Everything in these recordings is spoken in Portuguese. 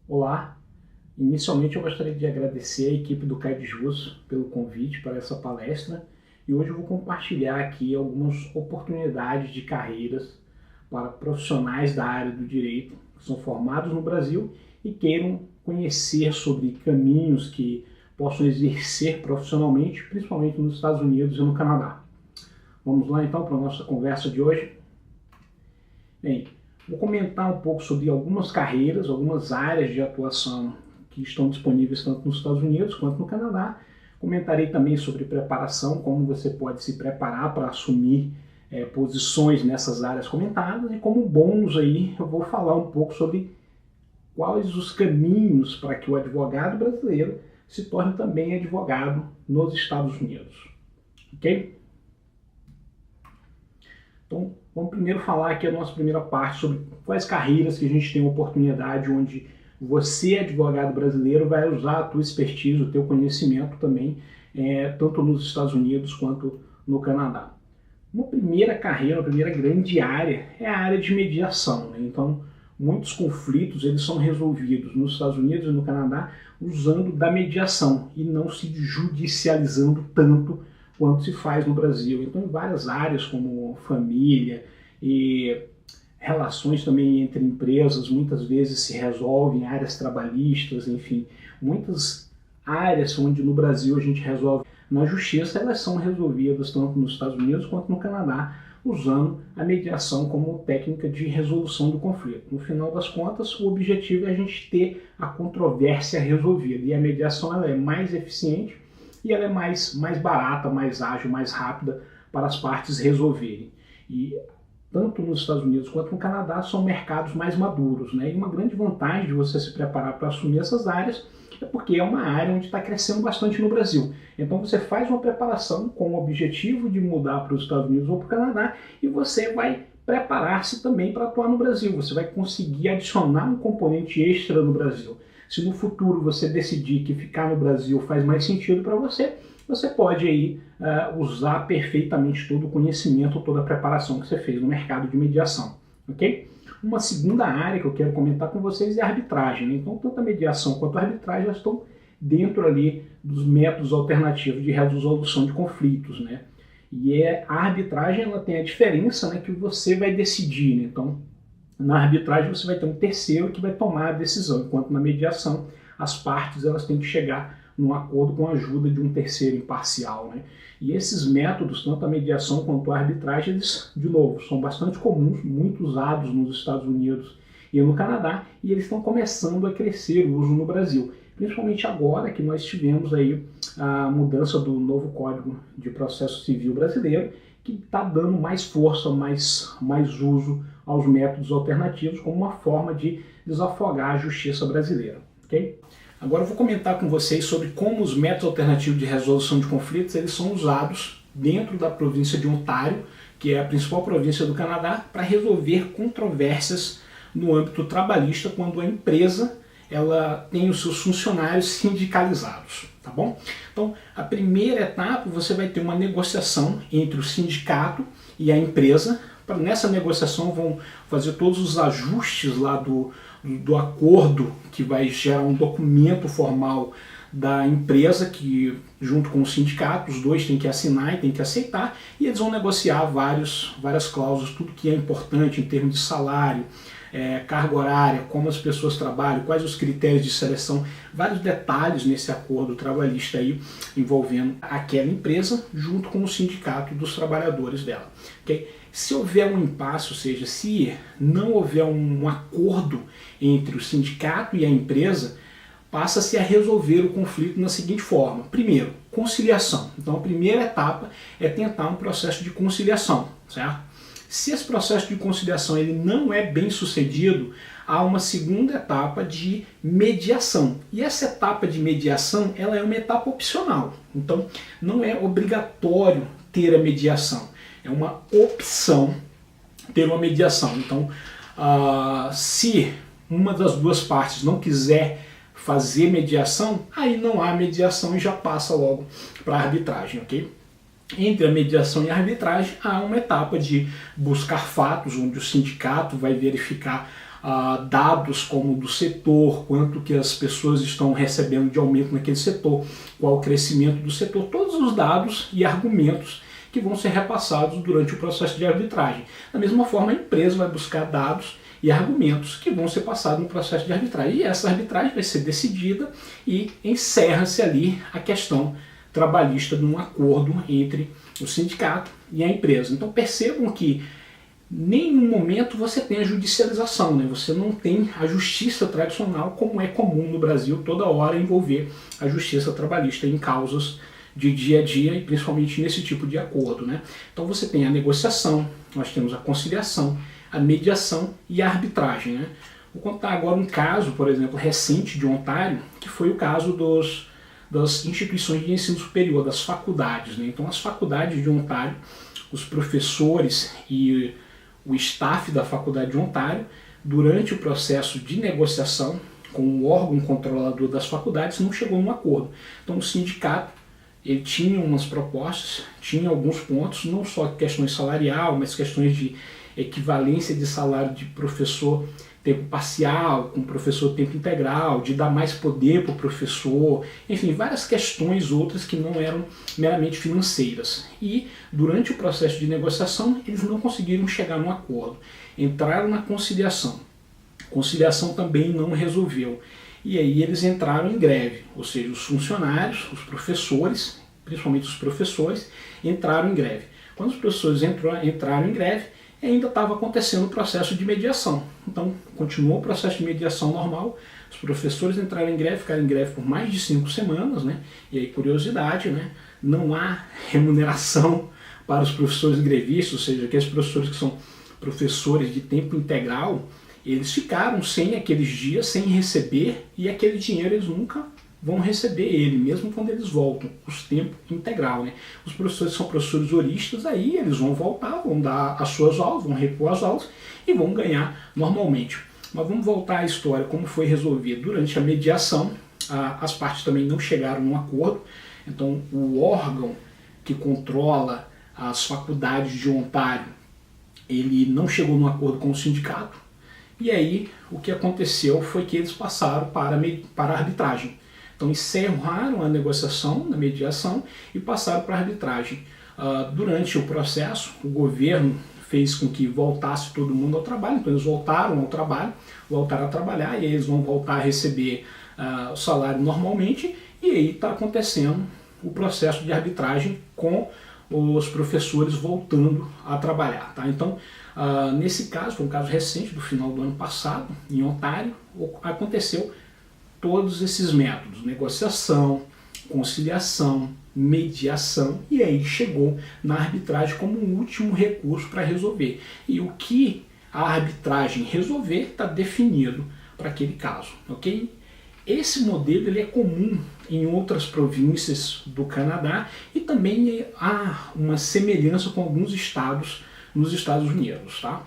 Olá, inicialmente eu gostaria de agradecer a equipe do CAIDJus pelo convite para essa palestra e hoje eu vou compartilhar aqui algumas oportunidades de carreiras para profissionais da área do direito que são formados no Brasil e queiram conhecer sobre caminhos que possam exercer profissionalmente, principalmente nos Estados Unidos e no Canadá. Vamos lá então para a nossa conversa de hoje. Bem, vou comentar um pouco sobre algumas carreiras, algumas áreas de atuação que estão disponíveis tanto nos Estados Unidos quanto no Canadá. Comentarei também sobre preparação, como você pode se preparar para assumir posições nessas áreas comentadas, e como bônus aí eu vou falar um pouco sobre quais os caminhos para que o advogado brasileiro se torne também advogado nos Estados Unidos. Ok? Então, vamos primeiro falar aqui a nossa primeira parte sobre quais carreiras que a gente tem oportunidade, onde você, advogado brasileiro, vai usar a tua expertise, o teu conhecimento também, tanto nos Estados Unidos quanto no Canadá. Uma primeira carreira, uma primeira grande área é a área de mediação, né? Então, muitos conflitos eles são resolvidos nos Estados Unidos e no Canadá usando da mediação e não se judicializando tanto quanto se faz no Brasil. Então, em várias áreas como família e relações também entre empresas, muitas vezes se resolvem, áreas trabalhistas, enfim, muitas áreas onde no Brasil a gente resolve na justiça, elas são resolvidas tanto nos Estados Unidos quanto no Canadá, usando a mediação como técnica de resolução do conflito. No final das contas, o objetivo é a gente ter a controvérsia resolvida, e a mediação ela é mais eficiente e ela é mais barata, mais ágil, mais rápida para as partes resolverem. E tanto nos Estados Unidos quanto no Canadá são mercados mais maduros, né? E uma grande vantagem de você se preparar para assumir essas áreas é porque é uma área onde está crescendo bastante no Brasil. Então você faz uma preparação com o objetivo de mudar para os Estados Unidos ou para o Canadá e você vai preparar-se também para atuar no Brasil. Você vai conseguir adicionar um componente extra no Brasil. Se no futuro você decidir que ficar no Brasil faz mais sentido para você, você pode aí usar perfeitamente todo o conhecimento, toda a preparação que você fez no mercado de mediação, ok? Uma segunda área que eu quero comentar com vocês é a arbitragem, né? Então, tanto a mediação quanto a arbitragem já estão dentro ali dos métodos alternativos de resolução de conflitos, né? E a arbitragem ela tem a diferença, né, que você vai decidir, né? Então, na arbitragem você vai ter um terceiro que vai tomar a decisão, enquanto na mediação as partes elas têm que chegar num acordo com a ajuda de um terceiro imparcial, né? E esses métodos, tanto a mediação quanto a arbitragem, eles, de novo, são bastante comuns, muito usados nos Estados Unidos e no Canadá, e eles estão começando a crescer o uso no Brasil, principalmente agora que nós tivemos aí a mudança do novo Código de Processo Civil brasileiro, que está dando mais força, mais uso aos métodos alternativos como uma forma de desafogar a justiça brasileira, ok? Agora eu vou comentar com vocês sobre como os métodos alternativos de resolução de conflitos eles são usados dentro da província de Ontário, que é a principal província do Canadá, para resolver controvérsias no âmbito trabalhista quando a empresa ela tem os seus funcionários sindicalizados, tá bom? Então, a primeira etapa você vai ter uma negociação entre o sindicato e a empresa. Nessa negociação vão fazer todos os ajustes lá do acordo, que vai gerar um documento formal da empresa que, junto com o sindicato, os dois têm que assinar e têm que aceitar, e eles vão negociar várias cláusulas, tudo que é importante em termos de salário, carga horária, como as pessoas trabalham, quais os critérios de seleção, vários detalhes nesse acordo trabalhista aí envolvendo aquela empresa junto com o sindicato dos trabalhadores dela. Okay? Se houver um impasse, ou seja, se não houver um acordo entre o sindicato e a empresa, passa-se a resolver o conflito na seguinte forma. Primeiro, conciliação. Então a primeira etapa é tentar um processo de conciliação, certo? Se esse processo de conciliação ele não é bem sucedido, há uma segunda etapa de mediação. E essa etapa de mediação ela é uma etapa opcional. Então não é obrigatório ter a mediação. É uma opção ter uma mediação. Então, se uma das duas partes não quiser fazer mediação, aí não há mediação e já passa logo para a arbitragem, ok? entre a mediação e a arbitragem, há uma etapa de buscar fatos, onde o sindicato vai verificar dados como do setor, quanto que as pessoas estão recebendo de aumento naquele setor, qual o crescimento do setor, todos os dados e argumentos que vão ser repassados durante o processo de arbitragem. Da mesma forma, a empresa vai buscar dados e argumentos que vão ser passados no processo de arbitragem. E essa arbitragem vai ser decidida e encerra-se ali a questão trabalhista de um acordo entre o sindicato e a empresa. Então percebam que em nenhum momento você tem a judicialização, né? Você não tem a justiça tradicional, como é comum no Brasil toda hora envolver a justiça trabalhista em causas de dia a dia e principalmente nesse tipo de acordo, né? Então você tem a negociação, nós temos a conciliação, a mediação e a arbitragem, né? Vou contar agora um caso, por exemplo, recente de Ontário, que foi o caso das instituições de ensino superior, das faculdades, né? Então as faculdades de Ontário, os professores e o staff da faculdade de Ontário, durante o processo de negociação com o órgão controlador das faculdades, não chegou num acordo. Então o sindicato, ele tinha umas propostas, tinha alguns pontos, não só questões salarial, mas questões de equivalência de salário de professor tempo parcial, com professor tempo integral, de dar mais poder para o professor, enfim, várias questões outras que não eram meramente financeiras. E durante o processo de negociação, eles não conseguiram chegar num acordo. Entraram na conciliação. Conciliação também não resolveu. E aí eles entraram em greve, ou seja, os funcionários, os professores, principalmente os professores, entraram em greve. Quando os professores entraram em greve, ainda estava acontecendo o processo de mediação. Então, continuou o processo de mediação normal, os professores entraram em greve, ficaram em greve por mais de 5 semanas, né? E aí, curiosidade, né? Não há remuneração para os professores grevistas, ou seja, aqueles professores que são professores de tempo integral, eles ficaram sem aqueles dias, sem receber, e aquele dinheiro eles nunca vão receber ele, mesmo quando eles voltam, os tempo integral, né? Os professores são professores horistas, aí eles vão voltar, vão dar as suas aulas, vão repor as aulas e vão ganhar normalmente. Mas vamos voltar à história, como foi resolvido. Durante a mediação, as partes também não chegaram num acordo, então o órgão que controla as faculdades de Ontário, ele não chegou num acordo com o sindicato, e aí o que aconteceu foi que eles passaram para a arbitragem. Então encerraram a negociação, a mediação, e passaram para a arbitragem. Durante o processo, o governo fez com que voltasse todo mundo ao trabalho, então eles voltaram ao trabalho, voltaram a trabalhar, e aí eles vão voltar a receber o salário normalmente, e aí está acontecendo o processo de arbitragem com os professores voltando a trabalhar. Tá? Então, nesse caso, foi um caso recente, do final do ano passado, em Ontário, aconteceu todos esses métodos, negociação, conciliação, mediação, e aí chegou na arbitragem como um último recurso para resolver. E o que a arbitragem resolver está definido para aquele caso, ok? Esse modelo ele é comum em outras províncias do Canadá e também há uma semelhança com alguns estados nos Estados Unidos, tá?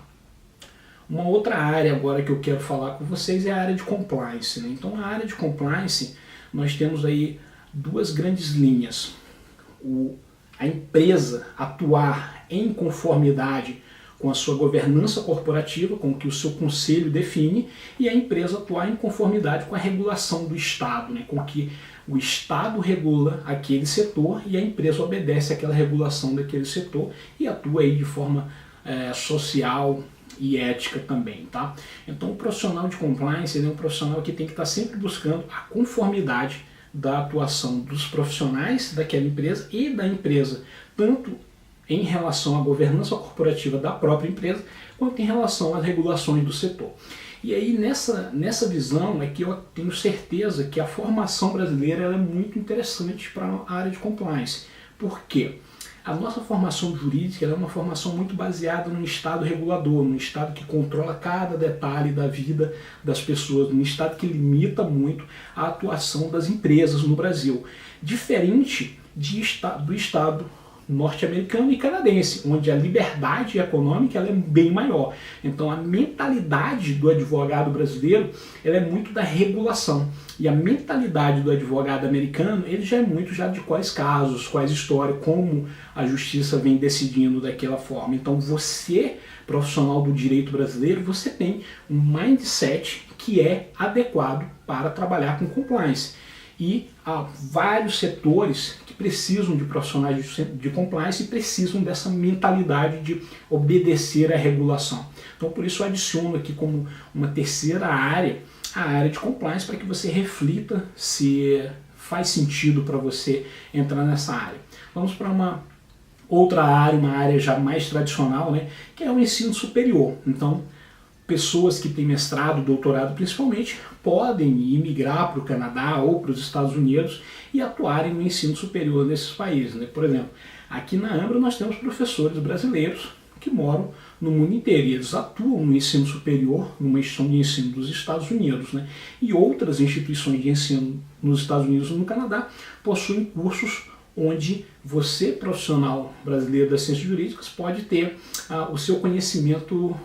Uma outra área agora que eu quero falar com vocês é a área de compliance, né? Então, na área de compliance, nós temos aí duas grandes linhas. A empresa atuar em conformidade com a sua governança corporativa, com o que o seu conselho define, e a empresa atuar em conformidade com a regulação do Estado, né? Com o que o Estado regula aquele setor e a empresa obedece àquela regulação daquele setor e atua aí de forma social e ética também, tá? Então o profissional de compliance é um profissional que tem que estar sempre buscando a conformidade da atuação dos profissionais daquela empresa e da empresa, tanto em relação à governança corporativa da própria empresa, quanto em relação às regulações do setor. E aí nessa visão é que eu tenho certeza que a formação brasileira ela é muito interessante para a área de compliance. Por quê? A nossa formação jurídica ela é uma formação muito baseada num Estado regulador, num Estado que controla cada detalhe da vida das pessoas, num Estado que limita muito a atuação das empresas no Brasil. Diferente do Estado norte-americano e canadense, onde a liberdade econômica ela é bem maior. Então a mentalidade do advogado brasileiro ela é muito da regulação. E a mentalidade do advogado americano ele já é muito já de quais casos, quais histórias, como a justiça vem decidindo daquela forma. Então você, profissional do direito brasileiro, você tem um mindset que é adequado para trabalhar com compliance. E há vários setores que precisam de profissionais de compliance e precisam dessa mentalidade de obedecer à regulação. Então, por isso eu adiciono aqui como uma terceira área, a área de compliance, para que você reflita se faz sentido para você entrar nessa área. Vamos para uma outra área, uma área já mais tradicional, né, que é o ensino superior. Então, pessoas que têm mestrado, doutorado principalmente, podem imigrar para o Canadá ou para os Estados Unidos e atuarem no ensino superior nesses países, né? Por exemplo, aqui na Ambra nós temos professores brasileiros que moram no mundo inteiro e eles atuam no ensino superior, numa instituição de ensino dos Estados Unidos, né? E outras instituições de ensino nos Estados Unidos e no Canadá possuem cursos onde você, profissional brasileiro das ciências jurídicas, pode ter o seu conhecimento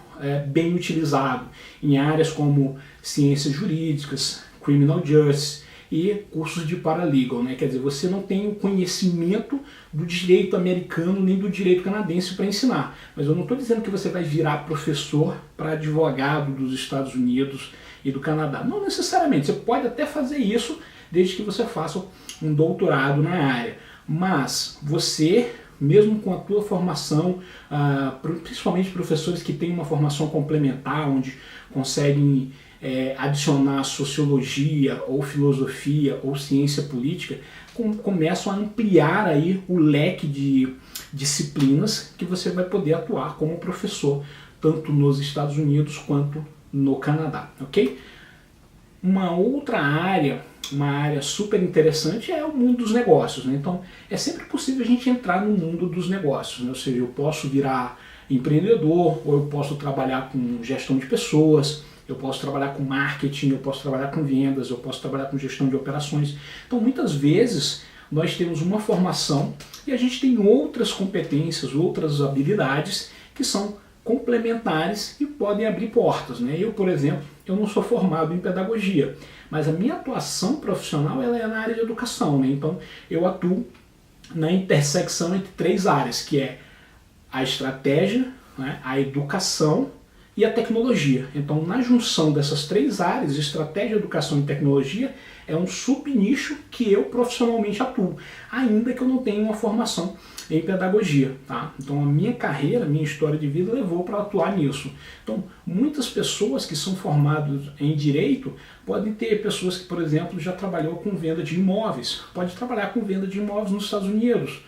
bem utilizado em áreas como ciências jurídicas, criminal justice e cursos de paralegal, né? Quer dizer, você não tem o conhecimento do direito americano nem do direito canadense para ensinar, mas eu não estou dizendo que você vai virar professor para advogado dos Estados Unidos e do Canadá. Não necessariamente, você pode até fazer isso desde que você faça um doutorado na área. Mas você, mesmo com a tua formação, principalmente professores que têm uma formação complementar, onde conseguem adicionar sociologia, ou filosofia, ou ciência política, começam a ampliar aí o leque de disciplinas que você vai poder atuar como professor, tanto nos Estados Unidos quanto no Canadá, ok? Uma outra área, uma área super interessante é o mundo dos negócios, né? Então é sempre possível a gente entrar no mundo dos negócios, né? Ou seja, eu posso virar empreendedor, ou eu posso trabalhar com gestão de pessoas, eu posso trabalhar com marketing, eu posso trabalhar com vendas, eu posso trabalhar com gestão de operações. Então muitas vezes nós temos uma formação e a gente tem outras competências, outras habilidades que são complementares e podem abrir portas, né? Eu, por exemplo, eu não sou formado em pedagogia, mas a minha atuação profissional ela é na área de educação, né? Então eu atuo na intersecção entre três áreas, que é a estratégia, né, a educação e a tecnologia. Então na junção dessas três áreas, estratégia, educação e tecnologia, é um subnicho que eu profissionalmente atuo, ainda que eu não tenha uma formação em pedagogia, tá? Então a minha carreira, a minha história de vida levou para atuar nisso. Então muitas pessoas que são formadas em direito podem ter pessoas que, por exemplo, já trabalhou com venda de imóveis, pode trabalhar com venda de imóveis nos Estados Unidos,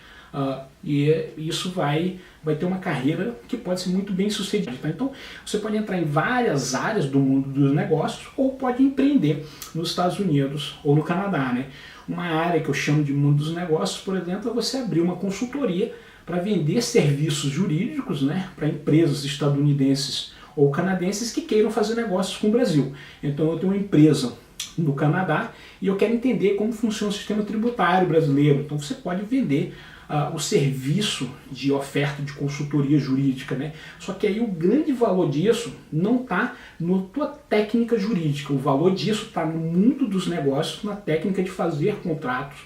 e isso vai ter uma carreira que pode ser muito bem sucedida, tá? Então você pode entrar em várias áreas do mundo dos negócios ou pode empreender nos Estados Unidos ou no Canadá, né? Uma área que eu chamo de mundo dos negócios, por exemplo, é você abrir uma consultoria para vender serviços jurídicos, né, para empresas estadunidenses ou canadenses que queiram fazer negócios com o Brasil. Então eu tenho uma empresa no Canadá e eu quero entender como funciona o sistema tributário brasileiro. Então você pode vender o serviço de oferta de consultoria jurídica, né? Só que aí o grande valor disso não está na tua técnica jurídica, o valor disso está no mundo dos negócios, na técnica de fazer contratos,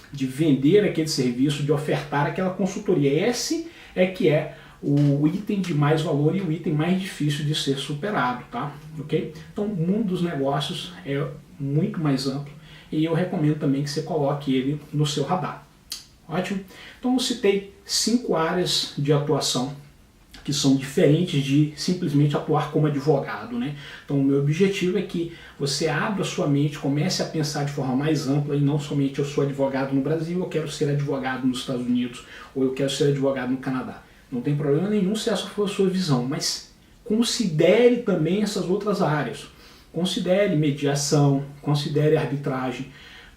de vender aquele serviço, de ofertar aquela consultoria. Esse é que é o item de mais valor e o item mais difícil de ser superado, tá? Ok? Então o mundo dos negócios é muito mais amplo e eu recomendo também que você coloque ele no seu radar. Ótimo? Então eu citei 5 áreas de atuação que são diferentes de simplesmente atuar como advogado, né? Então o meu objetivo é que você abra sua mente, comece a pensar de forma mais ampla e não somente eu sou advogado no Brasil, eu quero ser advogado nos Estados Unidos ou eu quero ser advogado no Canadá. Não tem problema nenhum se essa for a sua visão, mas considere também essas outras áreas. Considere mediação, considere arbitragem,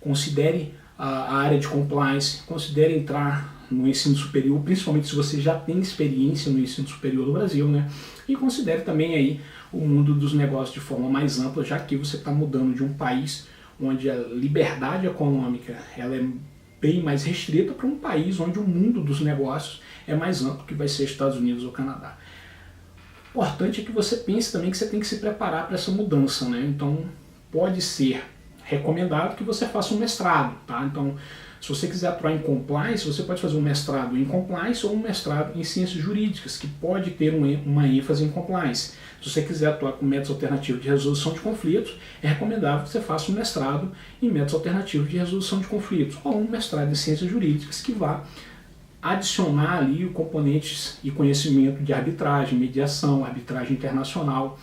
considere a área de compliance, considere entrar no ensino superior, principalmente se você já tem experiência no ensino superior do Brasil, né? E considere também aí o mundo dos negócios de forma mais ampla, já que você está mudando de um país onde a liberdade econômica ela é bem mais restrita para um país onde o mundo dos negócios é mais amplo, que vai ser Estados Unidos ou Canadá. O importante é que você pense também que você tem que se preparar para essa mudança, né? Então, pode ser recomendado que você faça um mestrado, tá? Então, se você quiser atuar em compliance, você pode fazer um mestrado em compliance ou um mestrado em ciências jurídicas, que pode ter uma ênfase em compliance. Se você quiser atuar com métodos alternativos de resolução de conflitos, é recomendável que você faça um mestrado em métodos alternativos de resolução de conflitos, ou um mestrado em ciências jurídicas que vá adicionar ali componentes e conhecimento de arbitragem, mediação, arbitragem internacional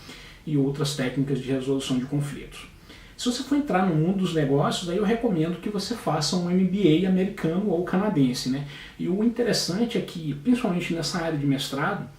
e outras técnicas de resolução de conflitos. Se você for entrar no mundo dos negócios, aí eu recomendo que você faça um MBA americano ou canadense, né? E o interessante é que, principalmente nessa área de mestrado,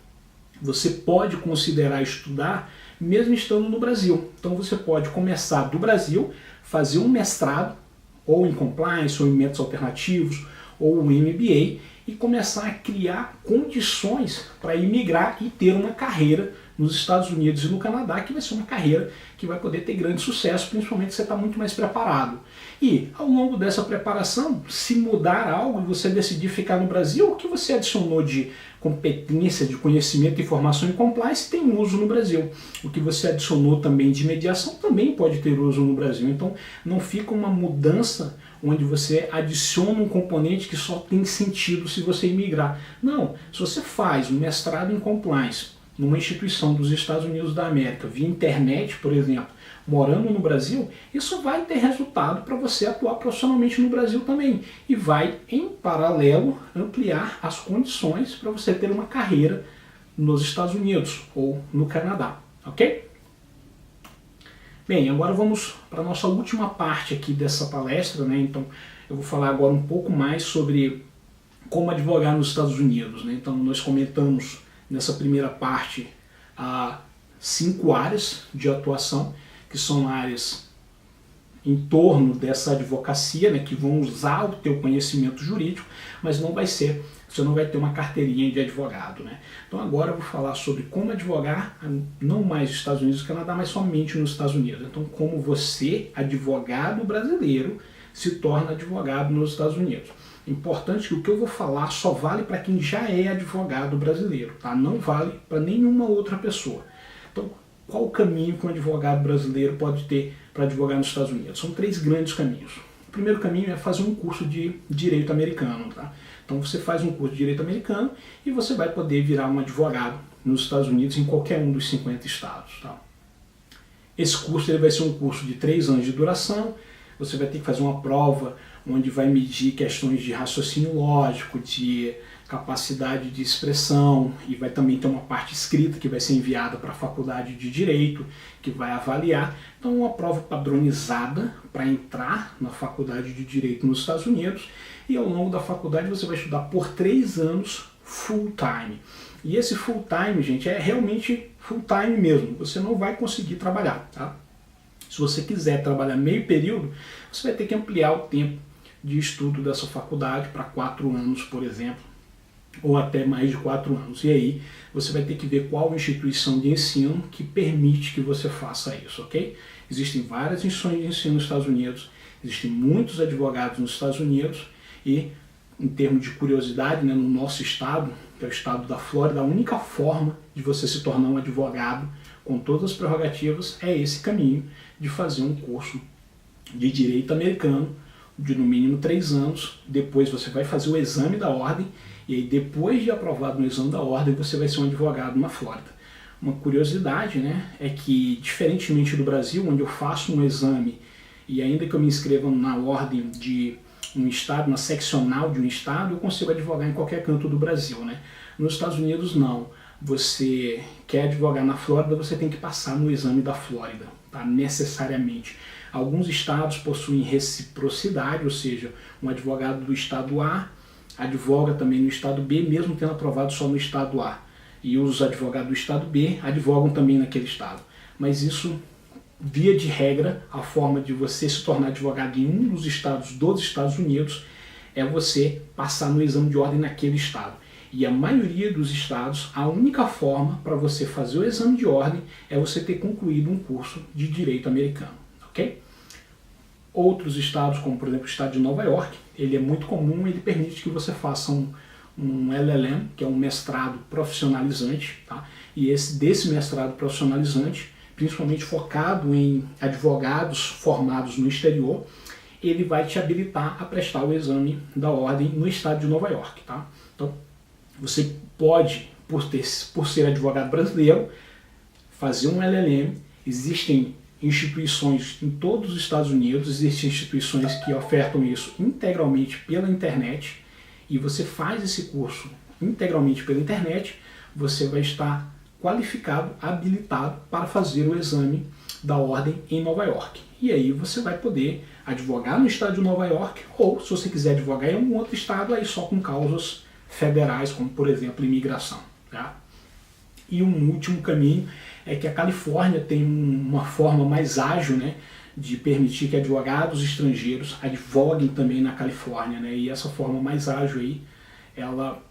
você pode considerar estudar mesmo estando no Brasil. Então você pode começar do Brasil, fazer um mestrado, ou em compliance, ou em métodos alternativos, ou um MBA, e começar a criar condições para imigrar e ter uma carreira nos Estados Unidos e no Canadá, que vai ser uma carreira que vai poder ter grande sucesso, principalmente se você está muito mais preparado. E ao longo dessa preparação, se mudar algo e você decidir ficar no Brasil, o que você adicionou de competência, de conhecimento, informação e compliance tem uso no Brasil. O que você adicionou também de mediação também pode ter uso no Brasil. Então não fica uma mudança onde você adiciona um componente que só tem sentido se você imigrar. Não, se você faz um mestrado em compliance numa instituição dos Estados Unidos da América, via internet, por exemplo, morando no Brasil, isso vai ter resultado para você atuar profissionalmente no Brasil também. E vai, em paralelo, ampliar as condições para você ter uma carreira nos Estados Unidos ou no Canadá, ok? Bem, agora vamos para a nossa última parte aqui dessa palestra, né? Então, eu vou falar agora um pouco mais sobre como advogar nos Estados Unidos, né? Então, nós comentamos nessa primeira parte 5 áreas de atuação, que são áreas em torno dessa advocacia, né, que vão usar o teu conhecimento jurídico, mas você não vai ter uma carteirinha de advogado, né? Então agora eu vou falar sobre como advogar, não mais nos Estados Unidos e Canadá, mas somente nos Estados Unidos. Então como você, advogado brasileiro, se torna advogado nos Estados Unidos. Importante que o que eu vou falar só vale para quem já é advogado brasileiro, tá? Não vale para nenhuma outra pessoa. Então, qual o caminho que um advogado brasileiro pode ter para advogar nos Estados Unidos? São 3 grandes caminhos. O primeiro caminho é fazer um curso de direito americano, tá? Então você faz um curso de direito americano e você vai poder virar um advogado nos Estados Unidos em qualquer um dos 50 estados, tá? Esse curso ele vai ser um curso de 3 anos de duração. Você vai ter que fazer uma prova onde vai medir questões de raciocínio lógico, de capacidade de expressão, e vai também ter uma parte escrita que vai ser enviada para a faculdade de Direito, que vai avaliar. Então, uma prova padronizada para entrar na faculdade de Direito nos Estados Unidos, e ao longo da faculdade você vai estudar por 3 anos full time. E esse full time, gente, é realmente full time mesmo, você não vai conseguir trabalhar, tá? Se você quiser trabalhar meio período, você vai ter que ampliar o tempo de estudo dessa faculdade para 4 anos, por exemplo, ou até mais de 4 anos. E aí você vai ter que ver qual instituição de ensino que permite que você faça isso, ok? Existem várias instituições de ensino nos Estados Unidos, existem muitos advogados nos Estados Unidos e, em termos de curiosidade, né, no nosso estado, que é o estado da Flórida, a única forma de você se tornar um advogado com todas as prerrogativas é esse caminho de fazer um curso de direito americano de no mínimo 3 anos, depois você vai fazer o exame da ordem, e aí depois de aprovado no exame da ordem, você vai ser um advogado na Flórida. Uma curiosidade, né, é que, diferentemente do Brasil, onde eu faço um exame, e ainda que eu me inscreva na ordem de um estado, na seccional de um estado, eu consigo advogar em qualquer canto do Brasil, né? Nos Estados Unidos, não. Você quer advogar na Flórida, você tem que passar no exame da Flórida, tá? Necessariamente. Alguns estados possuem reciprocidade, ou seja, um advogado do estado A advoga também no estado B, mesmo tendo aprovado só no estado A. E os advogados do estado B advogam também naquele estado. Mas isso, via de regra, a forma de você se tornar advogado em um dos Estados Unidos é você passar no exame de ordem naquele estado. E a maioria dos estados, a única forma para você fazer o exame de ordem é você ter concluído um curso de direito americano, ok? Outros estados, como por exemplo o estado de Nova York, ele é muito comum, ele permite que você faça um LLM, que é um mestrado profissionalizante, tá? E desse mestrado profissionalizante, principalmente focado em advogados formados no exterior, ele vai te habilitar a prestar o exame da ordem no estado de Nova York, tá? Então, você pode, por ser advogado brasileiro, fazer um LLM. Existem instituições em todos os Estados Unidos, existem instituições que ofertam isso integralmente pela internet, e você faz esse curso integralmente pela internet, você vai estar qualificado, habilitado para fazer o exame da ordem em Nova York. E aí você vai poder advogar no estado de Nova York, ou se você quiser advogar em algum outro estado, aí só com causas federais, como por exemplo imigração. Tá? E um último caminho é que a Califórnia tem uma forma mais ágil, né, de permitir que advogados estrangeiros advoguem também na Califórnia, né, e essa forma mais ágil aí, ela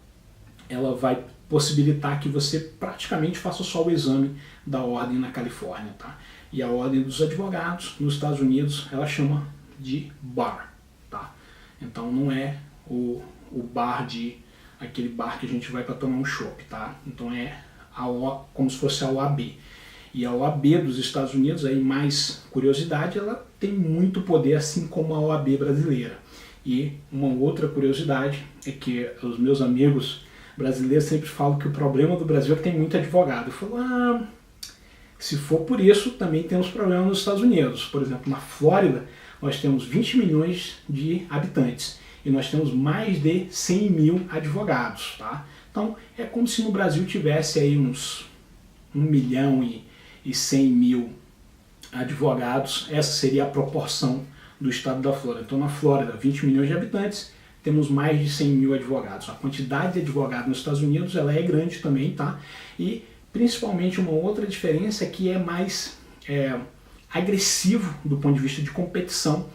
vai possibilitar que você praticamente faça só o exame da ordem na Califórnia, tá? E a ordem dos advogados nos Estados Unidos, ela chama de bar, tá? Então não é o bar aquele bar que a gente vai para tomar um chopp, tá? Então é como se fosse a OAB. E a OAB dos Estados Unidos, aí mais curiosidade, ela tem muito poder, assim como a OAB brasileira. E uma outra curiosidade é que os meus amigos brasileiros sempre falam que o problema do Brasil é que tem muito advogado. Eu falo, se for por isso, também temos problemas nos Estados Unidos. Por exemplo, na Flórida, nós temos 20 milhões de habitantes e nós temos mais de 100 mil advogados, tá? Então, é como se no Brasil tivesse aí uns 1 milhão e 100 mil advogados. Essa seria a proporção do estado da Flórida. Então, na Flórida, 20 milhões de habitantes, temos mais de 100 mil advogados. A quantidade de advogados nos Estados Unidos, ela é grande também, tá? E, principalmente, uma outra diferença é que é mais agressivo do ponto de vista de competição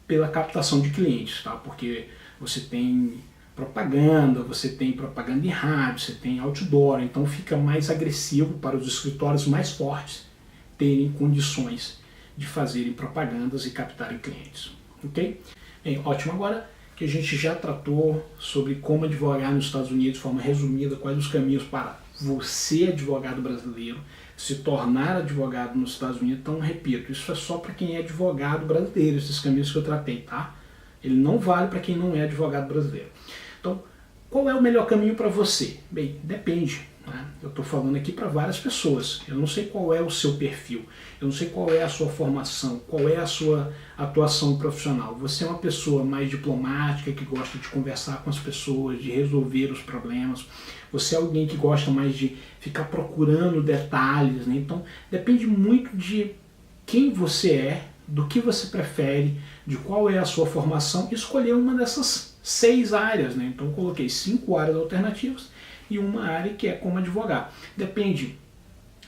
pela captação de clientes, tá? Porque você tem propaganda em rádio, você tem outdoor, então fica mais agressivo para os escritórios mais fortes terem condições de fazerem propagandas e captarem clientes, ok? Bem, ótimo. Agora que a gente já tratou sobre como advogar nos Estados Unidos de forma resumida, quais os caminhos para você, advogado brasileiro, se tornar advogado nos Estados Unidos. Então, repito, isso é só para quem é advogado brasileiro, esses caminhos que eu tratei, tá? Ele não vale para quem não é advogado brasileiro. Então, qual é o melhor caminho para você? Bem, depende, né? Eu estou falando aqui para várias pessoas. Eu não sei qual é o seu perfil, eu não sei qual é a sua formação, qual é a sua atuação profissional. Você é uma pessoa mais diplomática, que gosta de conversar com as pessoas, de resolver os problemas. Você é alguém que gosta mais de ficar procurando detalhes, né? Então, depende muito de quem você é, do que você prefere, de qual é a sua formação, e escolher uma dessas 6 áreas, né? Então, coloquei 5 áreas alternativas e uma área que é como advogar. Depende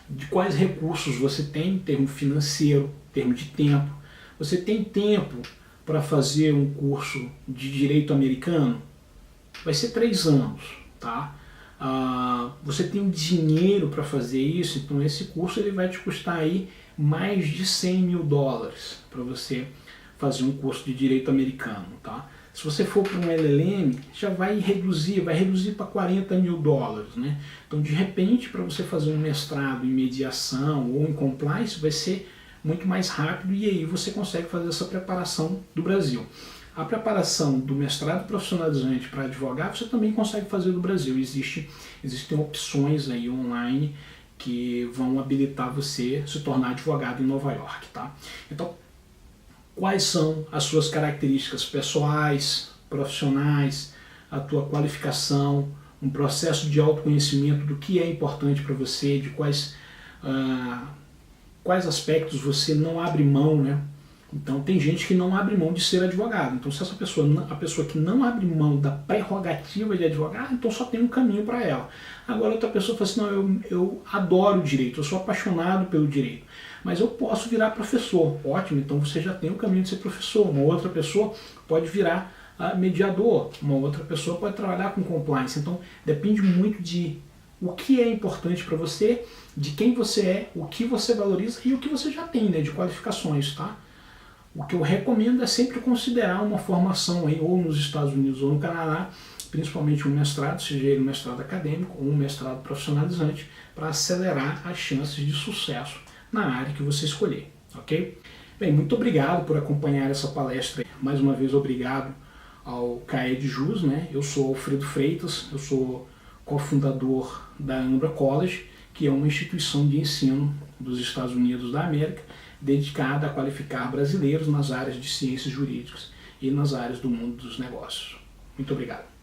de quais recursos você tem em termos financeiro, em termos de tempo. Você tem tempo para fazer um curso de direito americano? Vai ser 3 anos, tá? Você tem dinheiro para fazer isso, então esse curso ele vai te custar aí mais de 100 mil dólares para você fazer um curso de direito americano, tá? Se você for para um LLM, já vai reduzir para 40 mil dólares, né? Então, de repente, para você fazer um mestrado em mediação ou em compliance, vai ser muito mais rápido, e aí você consegue fazer essa preparação do Brasil. A preparação do mestrado profissionalizante para advogado, você também consegue fazer do Brasil. Existem opções aí online que vão habilitar você a se tornar advogado em Nova York, tá? Então, quais são as suas características pessoais, profissionais, a tua qualificação, um processo de autoconhecimento do que é importante para você, de quais aspectos você não abre mão, né? Então, tem gente que não abre mão de ser advogado. Então, se a pessoa que não abre mão da prerrogativa de advogado, então só tem um caminho para ela. Agora, outra pessoa fala assim, não, eu adoro o direito, eu sou apaixonado pelo direito, mas eu posso virar professor. Ótimo, então você já tem o caminho de ser professor. Uma outra pessoa pode virar mediador, uma outra pessoa pode trabalhar com compliance. Então, depende muito de o que é importante para você, de quem você é, o que você valoriza e o que você já tem, né, de qualificações, tá? O que eu recomendo é sempre considerar uma formação aí, ou nos Estados Unidos ou no Canadá, principalmente um mestrado, seja ele um mestrado acadêmico ou um mestrado profissionalizante, para acelerar as chances de sucesso na área que você escolher, ok? Bem, muito obrigado por acompanhar essa palestra. Mais uma vez, obrigado ao CAED Jus, né? Eu sou Alfredo Freitas, eu sou cofundador da Ambra College, que é uma instituição de ensino dos Estados Unidos da América, dedicada a qualificar brasileiros nas áreas de ciências jurídicas e nas áreas do mundo dos negócios. Muito obrigado.